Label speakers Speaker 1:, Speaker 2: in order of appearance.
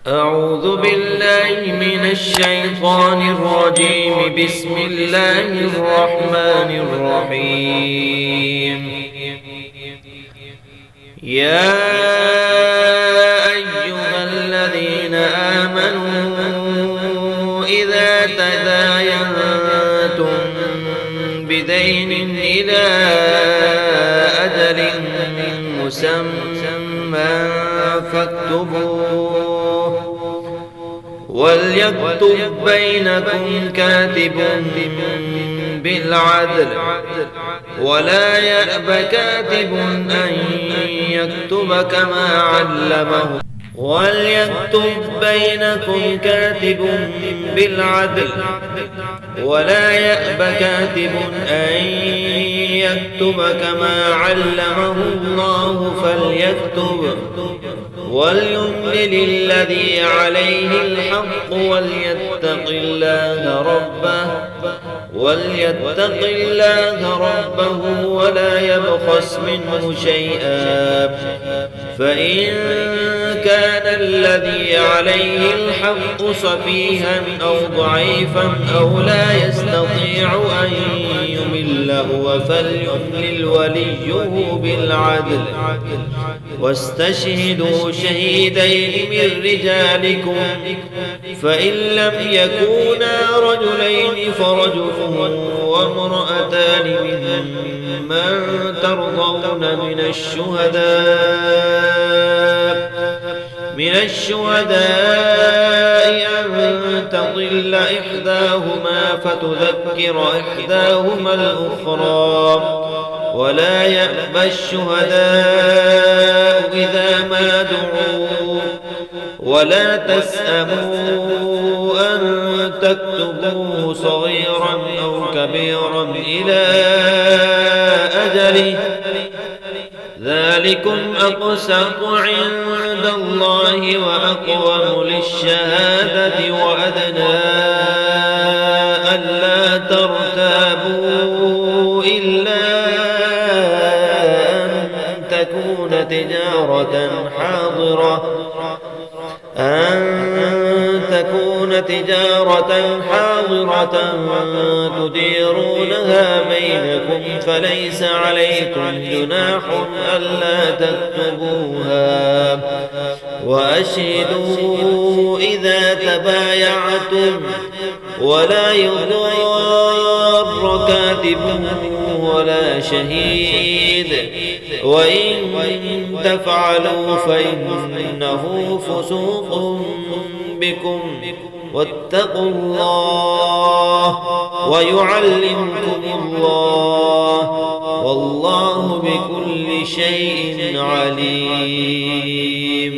Speaker 1: أعوذ بالله من الشيطان الرجيم. بسم الله الرحمن الرحيم. يا أيها الذين آمنوا إذا تداينتم بدين إلى أجل مسمى فاكتبوه، وليكتب بينكم كاتب بالعدل، ولا يأب كاتب أن يكتب كما علمه ولا يأب كاتب أن يكتب كما علمه الله فليكتب، وليملل الذي عليه الحق وليتق الله ربه ولا يبخس منه شيئا، فإن كان الذي عليه الحق سفيها أو ضعيفا أو لا يستطيع أن يمل هو فليملل وليه بالعدل، واستشهدوا شهيدين من رجالكم، فإن لم يكونا رجلين فرجل وامرأتان ممن ترضون من الشهداء أن تضل إحداهما فتذكر إحداهما الأخرى، ولا يأبى الشهداء إذا ما دعوا، ولا تسأموا أن تكتبوه صغيرا أو كبيرا إلى أجله، ذلكم أقسط عند الله وأقوم للشهادة وأدنى ألا ترتابوا إلا أن تكون تجارة حاضرة تديرونها بينكم، فليس عليكم جناح ألا تكتبوها، وأشهدوا إذا تبايعتم، ولا يضار كاتب ولا شهيد، وإن تفعلوا فإنه فسوق بكم، واتقوا الله ويعلمكم الله، والله بكل شيء عليم.